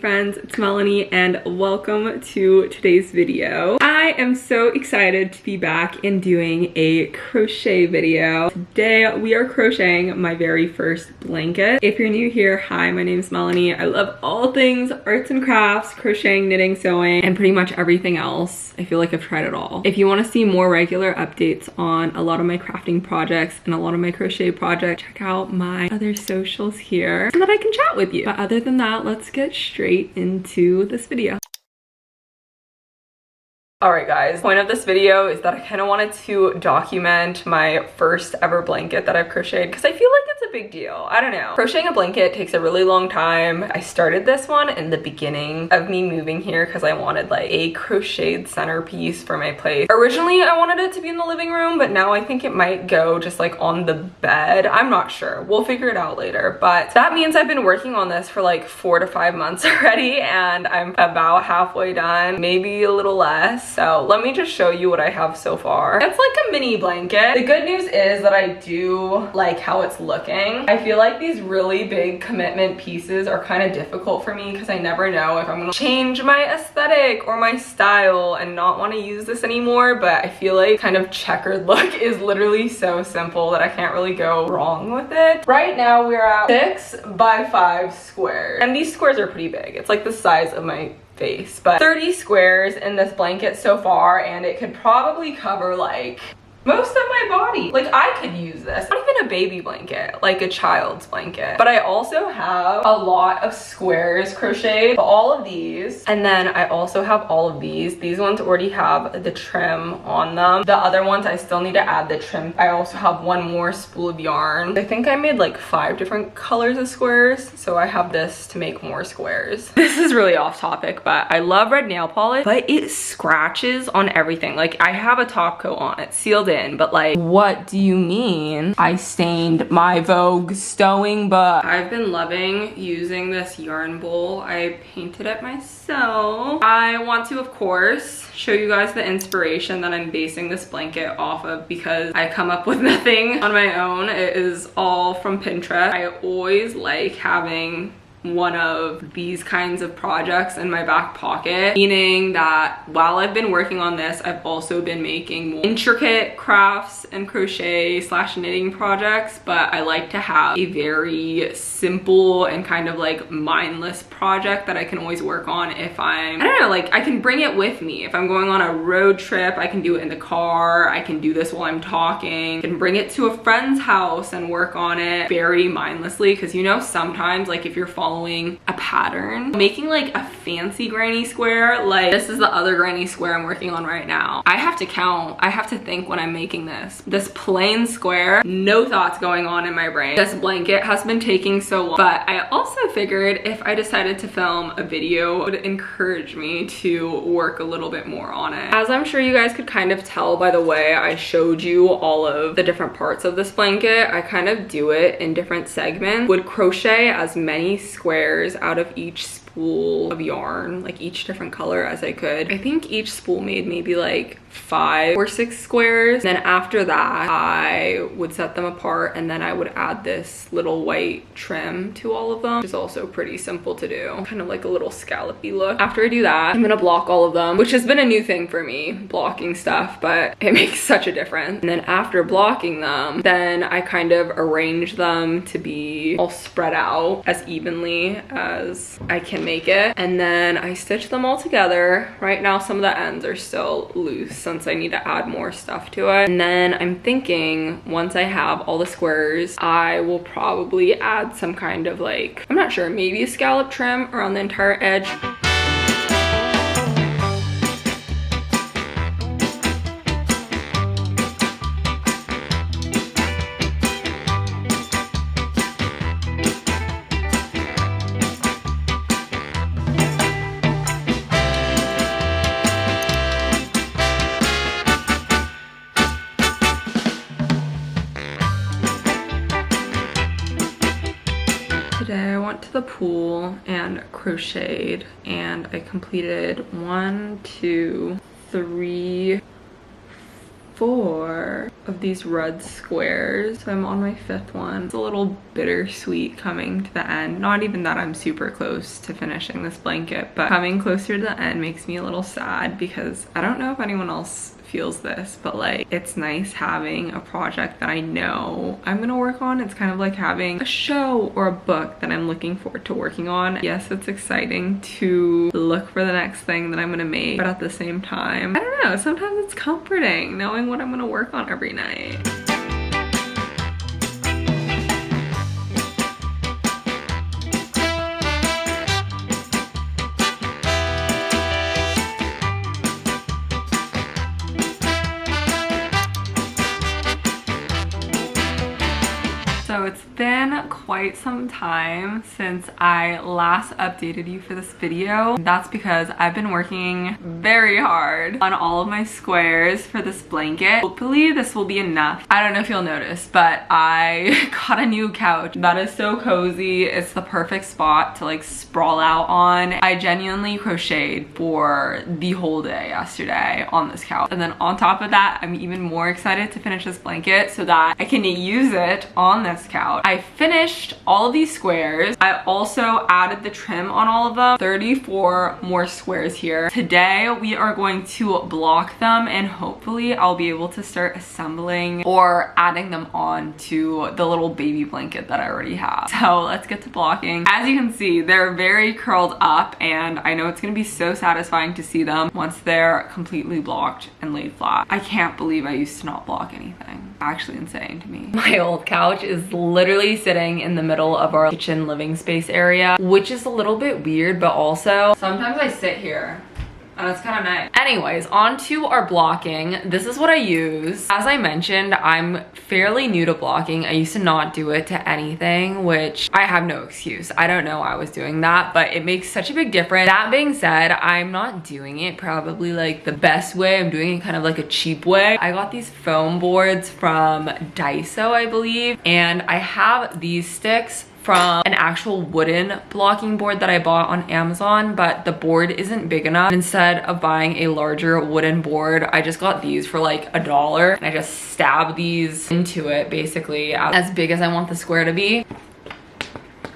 friends, it's Melanie and welcome to today's video. I am so excited to be back and doing a crochet video. Today we are crocheting my very first blanket. If you're new here, hi, my name is Melanie. I love all things arts and crafts, crocheting, knitting, sewing, and pretty much everything else. I feel like I've tried it all. If you want to see more regular updates on a lot of my crafting projects and a lot of my crochet projects, check out my other socials here so that I can chat with you. But other than that, let's get straight into this video. Alright guys, the point of this video is that I kind of wanted to document my first ever blanket that I've crocheted because I feel like it's a big deal. I don't know. Crocheting a blanket takes a really long time. I started this one in the beginning of me moving here because I wanted like a crocheted centerpiece for my place. Originally I wanted it to be in the living room, but now I think it might go just like on the bed. I'm not sure. We'll figure it out later. But that means I've been working on this for like 4 to 5 months already and I'm about halfway done, maybe a little less. So let me just show you what I have so far. It's like a mini blanket. The good news is that I do like how it's looking. I feel like these really big commitment pieces are kind of difficult for me because I never know if I'm gonna change my aesthetic or my style and not want to use this anymore. But I feel like kind of checkered look is literally so simple that I can't really go wrong with it. Right now we're at 6 by 5 squares. And these squares are pretty big. It's like the size of my face, but 30 squares in this blanket so far, and it could probably cover like most of my body. Like I could use this. Not even a baby blanket, like a child's blanket. But I also have a lot of squares crocheted, all of these. And then I also have all of these. These ones already have the trim on them. The other ones I still need to add the trim. I also have one more spool of yarn. I think I made like 5 different colors of squares. So I have this to make more squares. This is really off topic, but I love red nail polish, but it scratches on everything. Like I have a top coat on it, sealed in, but like, what do you mean I stained my Vogue stowing book? I've been loving using this yarn bowl. I painted it myself. I want to, of course, show you guys the inspiration that I'm basing this blanket off of because I come up with nothing on my own. It is all from Pinterest. I always like having one of these kinds of projects in my back pocket, meaning that while I've been working on this, I've also been making more intricate crafts and crochet / knitting projects, but I like to have a very simple and kind of like mindless project that I can always work on if I don't know, like I can bring it with me. If I'm going on a road trip, I can do it in the car. I can do this while I'm talking. I can bring it to a friend's house and work on it very mindlessly because you know, sometimes like if you're following a pattern, making like a fancy granny square, like this is the other granny square I'm working on right now. I have to count, I have to think when I'm making this plain square, no thoughts going on in my brain. This blanket has been taking so long, but I also figured if I decided to film a video, it would encourage me to work a little bit more on it. As I'm sure you guys could kind of tell by the way I showed you all of the different parts of this blanket, I kind of do it in different segments. Would crochet as many squares out of each spool of yarn, like each different color as I could. I think each spool made maybe like 5 or 6 squares. Then after that, I would set them apart and then I would add this little white trim to all of them, which is also pretty simple to do. Kind of like a little scallopy look. After I do that, I'm gonna block all of them, which has been a new thing for me, blocking stuff, but it makes such a difference. And then after blocking them, then I kind of arrange them to be all spread out as evenly as I can make it. And then I stitch them all together. Right now, some of the ends are still loose since I need to add more stuff to it. And then I'm thinking once I have all the squares, I will probably add some kind of like, I'm not sure, maybe a scallop trim around the entire edge. Today I went to the pool and crocheted and I completed 1, 2, 3, 4 of these red squares. So I'm on my 5th one. It's a little bittersweet coming to the end. Not even that I'm super close to finishing this blanket, but coming closer to the end makes me a little sad because I don't know if anyone else feels this, but like it's nice having a project that I know I'm gonna work on. It's kind of like having a show or a book that I'm looking forward to working on. Yes, it's exciting to look for the next thing that I'm gonna make, but at the same time, I don't know, sometimes it's comforting knowing what I'm gonna work on every night. So it's been quite some time since I last updated you for this video. That's because I've been working very hard on all of my squares for this blanket. Hopefully this will be enough. I don't know if you'll notice, but I got a new couch that is so cozy. It's the perfect spot to like sprawl out on. I genuinely crocheted for the whole day yesterday on this couch. And then on top of that, I'm even more excited to finish this blanket so that I can use it on this couch. I finished all of these squares. I also added the trim on all of them. 34 more squares here. Today we are going to block them and hopefully I'll be able to start assembling or adding them on to the little baby blanket that I already have. So let's get to blocking. As you can see, they're very curled up and I know it's gonna be so satisfying to see them once they're completely blocked and laid flat. I can't believe I used to not block anything. Actually insane to me. My old couch is literally sitting in the middle of our kitchen living space area, which is a little bit weird, but also sometimes I sit here and it's kind of nice. Anyways, on to our blocking. This is what I use. As I mentioned, I'm fairly new to blocking. I used to not do it to anything, which I have no excuse. I don't know why I was doing that, but it makes such a big difference. That being said, I'm not doing it probably like the best way. I'm doing it kind of like a cheap way. I got these foam boards from Daiso, I believe, and I have these sticks from an actual wooden blocking board that I bought on Amazon, but the board isn't big enough. Instead of buying a larger wooden board, I just got these for like $1 and I just stabbed these into it basically as big as I want the square to be.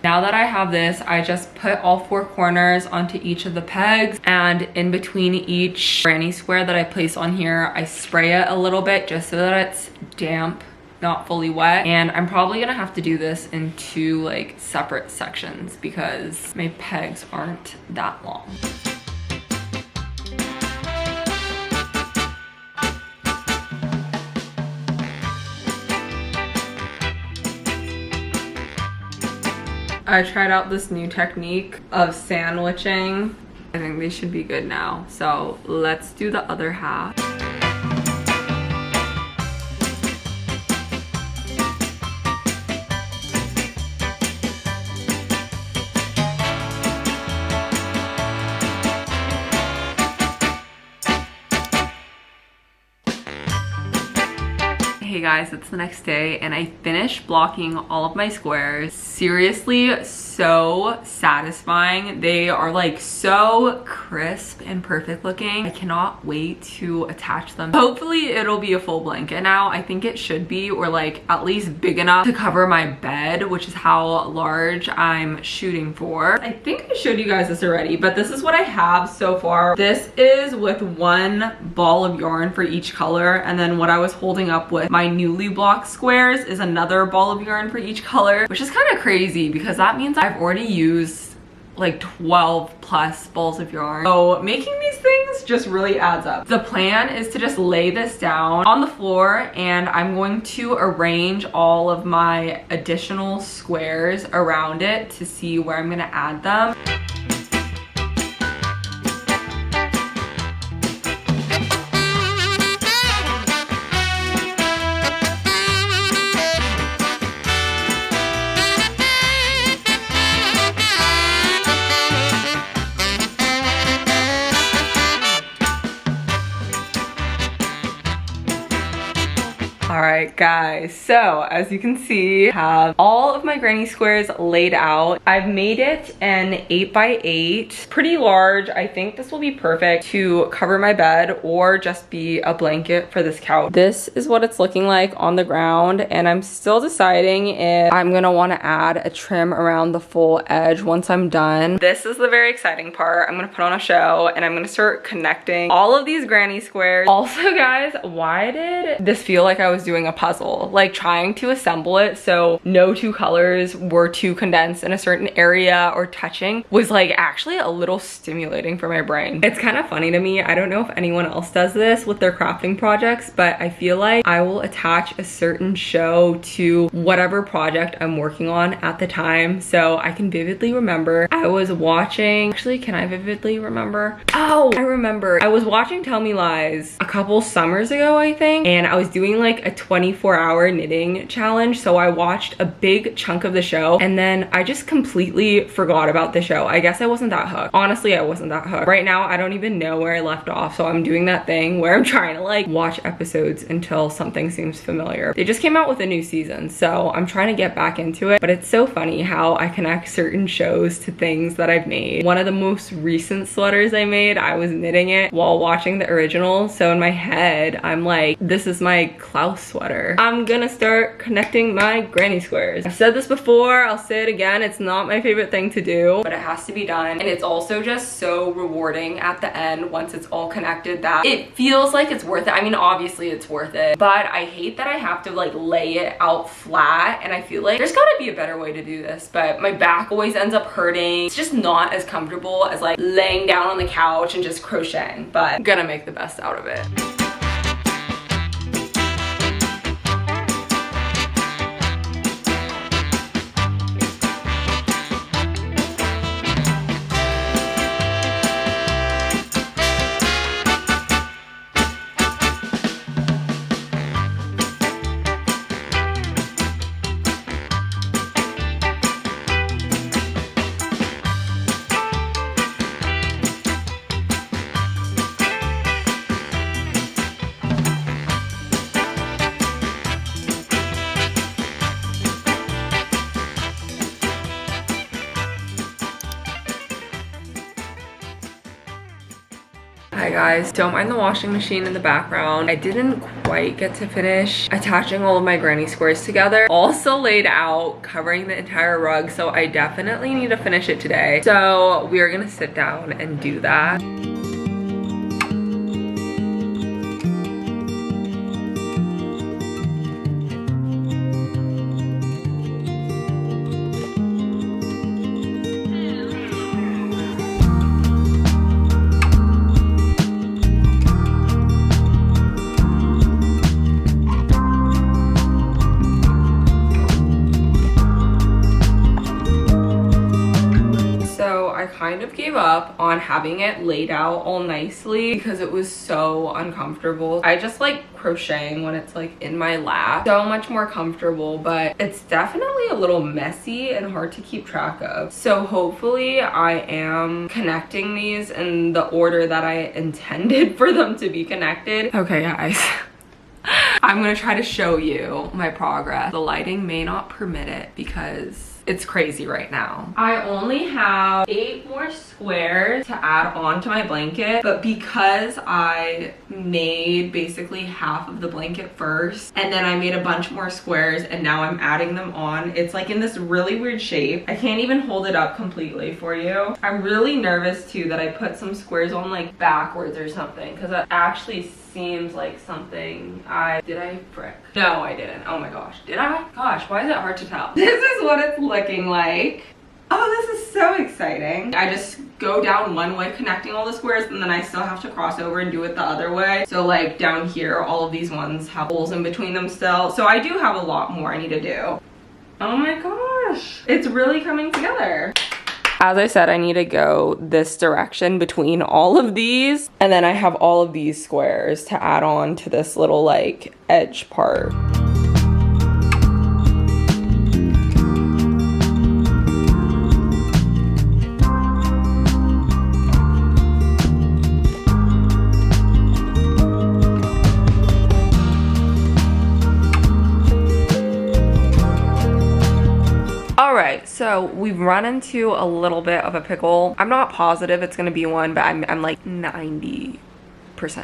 Now that I have this, I just put all 4 corners onto each of the pegs, and in between each granny square that I place on here, I spray it a little bit just so that it's damp, not fully wet. And I'm probably gonna have to do this in 2 like separate sections because my pegs aren't that long. I tried out this new technique of sandwiching. I think they should be good now. So let's do the other half. Hey guys, it's the next day and I finished blocking all of my squares. Seriously, so satisfying. They are like so crisp and perfect looking. I cannot wait to attach them. Hopefully it'll be a full blanket now. I think it should be, or like at least big enough to cover my bed, which is how large I'm shooting for. I think I showed you guys this already, but this is what I have so far. This is with 1 ball of yarn for each color, and then what I was holding up with my newly blocked squares is another ball of yarn for each color, which is kind of crazy because that means I've already used like 12 plus balls of yarn. So making these things just really adds up. The plan is to just lay this down on the floor and I'm going to arrange all of my additional squares around it to see where I'm gonna add them. All right, Alright guys, so as you can see, I have all of my granny squares laid out. I've made it an 8x8, pretty large. I think this will be perfect to cover my bed or just be a blanket for this couch. This is what it's looking like on the ground, and I'm still deciding if I'm gonna want to add a trim around the full edge once I'm done. This is the very exciting part. I'm gonna put on a show and I'm gonna start connecting all of these granny squares. Also guys, why did this feel like I was doing a puzzle? Like trying to assemble it so no two colors were too condensed in a certain area or touching was like actually a little stimulating for my brain. It's kind of funny to me. I don't know if anyone else does this with their crafting projects, but I feel like I will attach a certain show to whatever project I'm working on at the time. So I can vividly remember I was watching, actually can I vividly remember? Oh, I remember. I was watching Tell Me Lies a couple summers ago, I think, and I was doing like a 24-hour knitting challenge. So I watched a big chunk of the show and then I just completely forgot about the show. I guess I wasn't that hooked. Honestly, I wasn't that hooked. Right now, I don't even know where I left off. So I'm doing that thing where I'm trying to like watch episodes until something seems familiar. They just came out with a new season, so I'm trying to get back into it. But it's so funny how I connect certain shows to things that I've made. One of the most recent sweaters I made, I was knitting it while watching the original. So in my head, I'm like, this is my Klaus sweater. I'm gonna start connecting my granny squares. I've said this before, I'll say it again. It's not my favorite thing to do, but it has to be done. And it's also just so rewarding at the end once it's all connected that it feels like it's worth it. I mean, obviously it's worth it, but I hate that I have to like lay it out flat, and I feel like there's gotta be a better way to do this, but my back always ends up hurting. It's just not as comfortable as like laying down on the couch and just crocheting, but I'm gonna make the best out of it. Hi guys, don't mind the washing machine in the background. I didn't quite get to finish attaching all of my granny squares together. Also laid out, covering the entire rug, so I definitely need to finish it today. So we are gonna sit down and do that. Kind of gave up on having it laid out all nicely because it was so uncomfortable. I just like crocheting when it's like in my lap. So much more comfortable, but it's definitely a little messy and hard to keep track of. So hopefully I am connecting these in the order that I intended for them to be connected. Okay guys. I'm gonna try to show you my progress. The lighting may not permit it because it's crazy right now. I only have 8 more squares to add on to my blanket, but because I made basically half of the blanket first, and then I made a bunch more squares, and now I'm adding them on, it's like in this really weird shape. I can't even hold it up completely for you. I'm really nervous too that I put some squares on like backwards or something, because that actually seems like something did I frick? No, I didn't. Oh my gosh, did I? Gosh, why is it hard to tell? This is what it's looking like. Oh, this is so exciting. I just go down one way connecting all the squares, and then I still have to cross over and do it the other way. So like down here, all of these ones have holes in between them still. So I do have a lot more I need to do. Oh my gosh, it's really coming together. As I said, I need to go this direction between all of these, and then I have all of these squares to add on to this little like edge part. So we've run into a little bit of a pickle. I'm not positive it's gonna be one, but I'm like 90%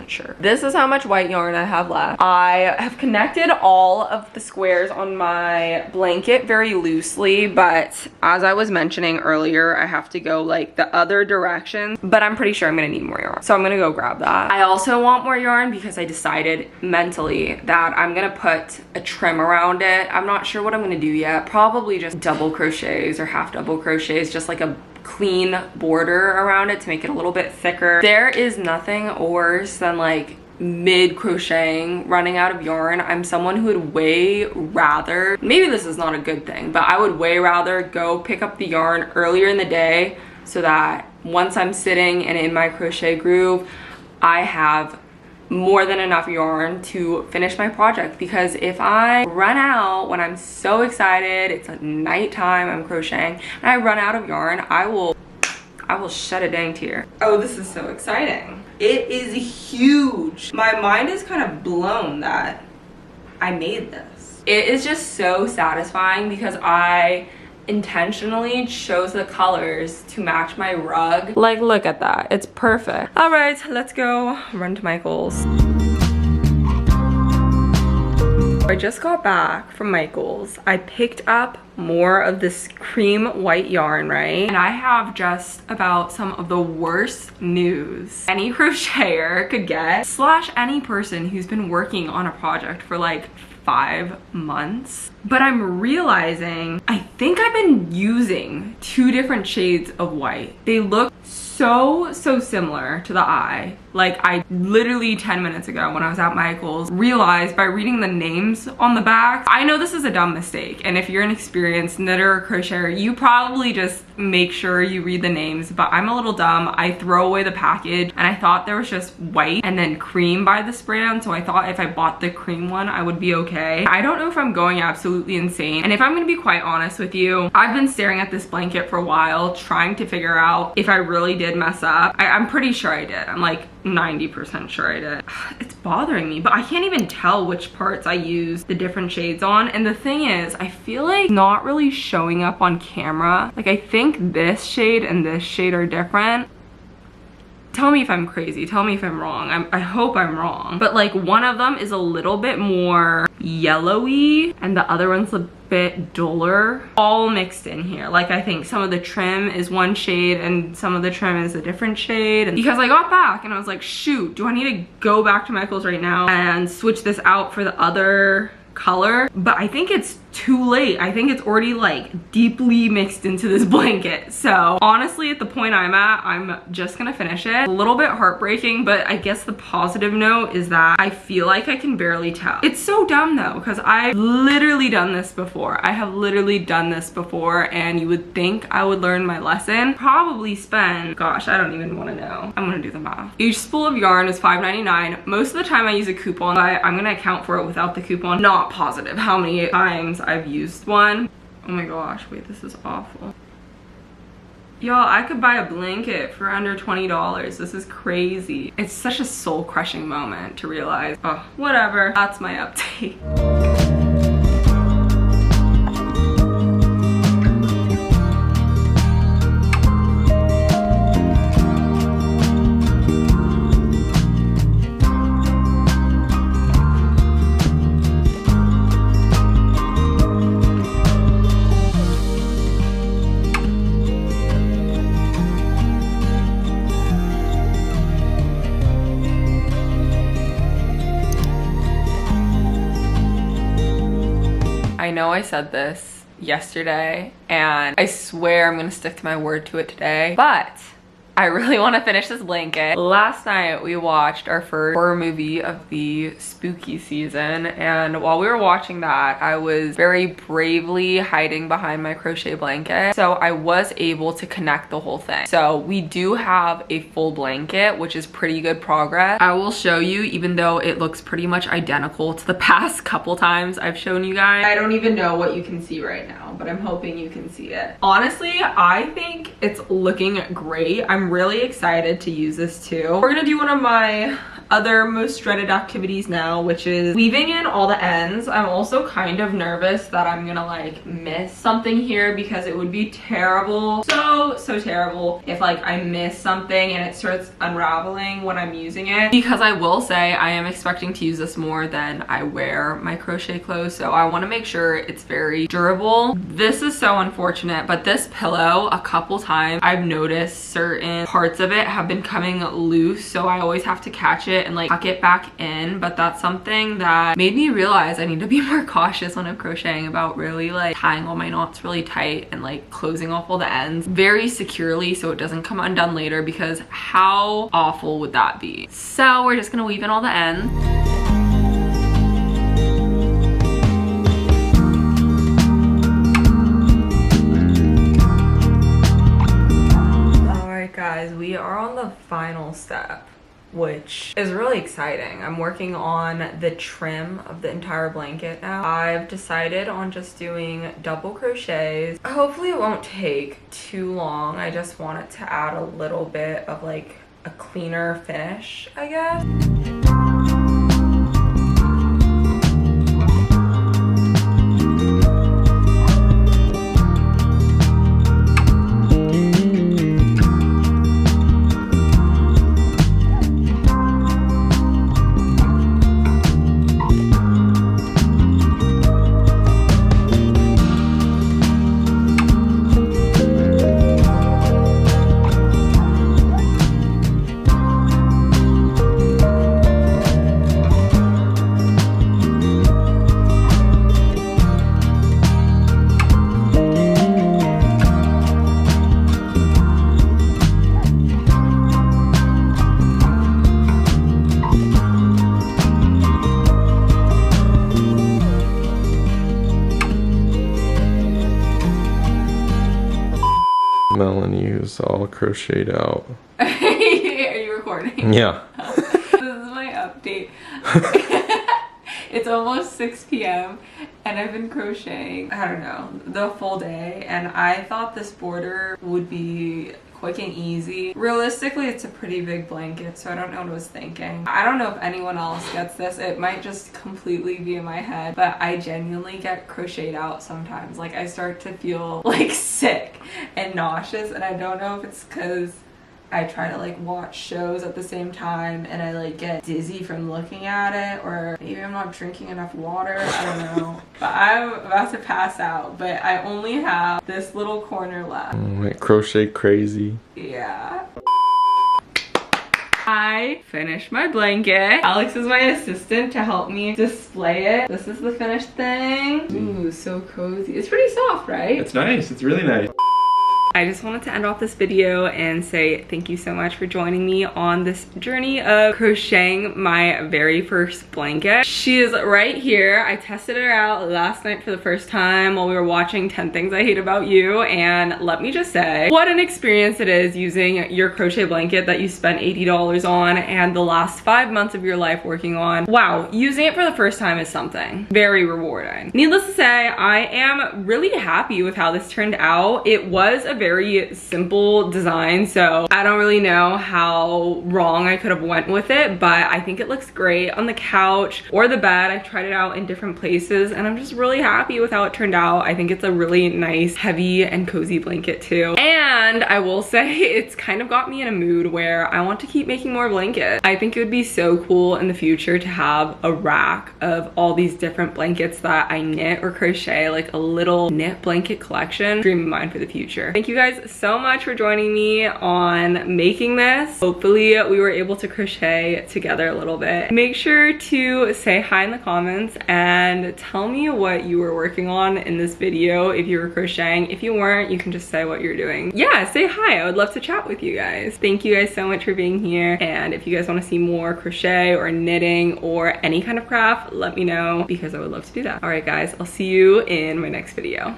sure. This is how much white yarn I have left. I have connected all of the squares on my blanket very loosely, but as I was mentioning earlier, I have to go like the other direction, but I'm pretty sure I'm gonna need more yarn. So I'm gonna go grab that. I also want more yarn because I decided mentally that I'm gonna put a trim around it. I'm not sure what I'm gonna do yet. Probably just double crochets or half double crochets, just like a clean border around it to make it a little bit thicker. There is nothing worse than like mid crocheting running out of yarn. I'm someone who would way rather, maybe this is not a good thing, but I would way rather go pick up the yarn earlier in the day so that once I'm sitting and in my crochet groove, I have more than enough yarn to finish my project. Because if I run out when I'm so excited, it's at nighttime, I'm crocheting, and I run out of yarn, I will shed a dang tear. Oh, this is so exciting. It is huge. My mind is kind of blown that I made this. It is just so satisfying because I intentionally chose the colors to match my rug. Like, look at that, it's perfect. All right, let's go run to Michael's. I just got back from Michael's. I picked up more of this cream white yarn, right? And I have just about some of the worst news any crocheter could get, slash any person who's been working on a project for like 5 months. But I'm realizing I think I've been using 2 different shades of white. They look so similar to the eye. Like, I literally 10 minutes ago when I was at Michael's realized by reading the names on the back. I know this is a dumb mistake, and if you're an experienced knitter or crocheter, you probably just make sure you read the names, but I'm a little dumb. I throw away the package and I thought there was just white and then cream by the spray on, so I thought if I bought the cream one I would be okay. I don't know if I'm going absolutely insane, and if I'm gonna be quite honest with you, I've been staring at this blanket for a while trying to figure out if I really did mess up. I'm pretty sure I did. I'm like 90% sure I did. It's bothering me, but I can't even tell which parts I use the different shades on. And the thing is, I feel like not really showing up on camera. Like, I think this shade and this shade are different. Tell me if I'm crazy, tell me if I'm wrong. I hope I'm wrong. But like, one of them is a little bit more yellowy and the other one's a bit duller, all mixed in here. Like, I think some of the trim is one shade and some of the trim is a different shade. And because I got back and I was like, shoot, do I need to go back to Michael's right now and switch this out for the other color? But I think it's too late. I think it's already like deeply mixed into this blanket. So honestly, at the point I'm at, I'm just gonna finish it. A little bit heartbreaking, but I guess the positive note is that I feel like I can barely tell. It's so dumb though, because I've literally done this before. I have literally done this before, and you would think I would learn my lesson. Probably spend, gosh, I don't even want to know. I'm gonna do the math. Each spool of yarn is $5.99. Most of the time I use a coupon, but I'm gonna account for it without the coupon. Not positive how many times I've used one. Oh my gosh, wait, this is awful. Y'all, I could buy a blanket for under $20. This is crazy. It's such a soul-crushing moment to realize, oh, whatever, that's my update. I know I said this yesterday, and I swear I'm gonna stick to my word to it today, but I really want to finish this blanket. Last night we watched our first horror movie of the spooky season, and while we were watching that, I was very bravely hiding behind my crochet blanket, so I was able to connect the whole thing. So we do have a full blanket, which is pretty good progress. I will show you, even though it looks pretty much identical to the past couple times I've shown you guys. I don't even know what you can see right now, but I'm hoping you can see it. Honestly, I think it's looking great. I'm really excited to use this too. We're gonna do one of my other most dreaded activities now, which is weaving in all the ends. I'm also kind of nervous that I'm gonna like miss something here because it would be terrible, so terrible if like I miss something and it starts unraveling when I'm using it, because I will say I am expecting to use this more than I wear my crochet clothes, so I want to make sure it's very durable. This is so unfortunate, but this pillow, a couple times I've noticed certain parts of it have been coming loose, so I always have to catch it and like tuck it back in. But that's something that made me realize I need to be more cautious when I'm crocheting about really like tying all my knots really tight and like closing off all the ends very securely so it doesn't come undone later, because how awful would that be? So we're just gonna weave in all the ends. Guys, we are on the final step, which is really exciting. I'm working on the trim of the entire blanket now. I've decided on just doing double crochets. Hopefully it won't take too long. I just want it to add a little bit of like a cleaner finish, I guess. Melanie, who's all crocheted out. Are you recording? Yeah. This is my update. It's almost 6 p.m. and I've been crocheting, I don't know, the full day, and I thought this border would be quick and easy. Realistically, it's a pretty big blanket, so I don't know what I was thinking. I don't know if anyone else gets this. It might just completely be in my head, but I genuinely get crocheted out sometimes. Like, I start to feel like sick and nauseous, and I don't know if it's because I try to like watch shows at the same time and I like get dizzy from looking at it, or maybe I'm not drinking enough water, I don't know. But I'm about to pass out, but I only have this little corner left. Like crochet crazy. Yeah. I finished my blanket. Alex is my assistant to help me display it. This is the finished thing. Ooh, so cozy. It's pretty soft, right? It's nice. It's really nice. I just wanted to end off this video and say thank you so much for joining me on this journey of crocheting my very first blanket. She is right here. I tested her out last night for the first time while we were watching 10 Things I Hate About You, and let me just say what an experience it is using your crochet blanket that you spent $80 on and the last 5 months of your life working on. Wow, using it for the first time is something very rewarding. Needless to say, I am really happy with how this turned out. It was a very simple design, so I don't really know how wrong I could have went with it, but I think it looks great on the couch or the bed. I've tried it out in different places and I'm just really happy with how it turned out. I think it's a really nice, heavy and cozy blanket too. And I will say it's kind of got me in a mood where I want to keep making more blankets. I think it would be so cool in the future to have a rack of all these different blankets that I knit or crochet, like a little knit blanket collection. Dream of mine for the future. Thank you guys so much for joining me on making this. Hopefully we were able to crochet together a little bit. Make sure to say hi in the comments and tell me what you were working on in this video if you were crocheting. If you weren't, you can just say what you're doing. Yeah, say hi. I would love to chat with you guys. Thank you guys so much for being here, and if you guys want to see more crochet or knitting or any kind of craft, let me know because I would love to do that. All right guys, I'll see you in my next video.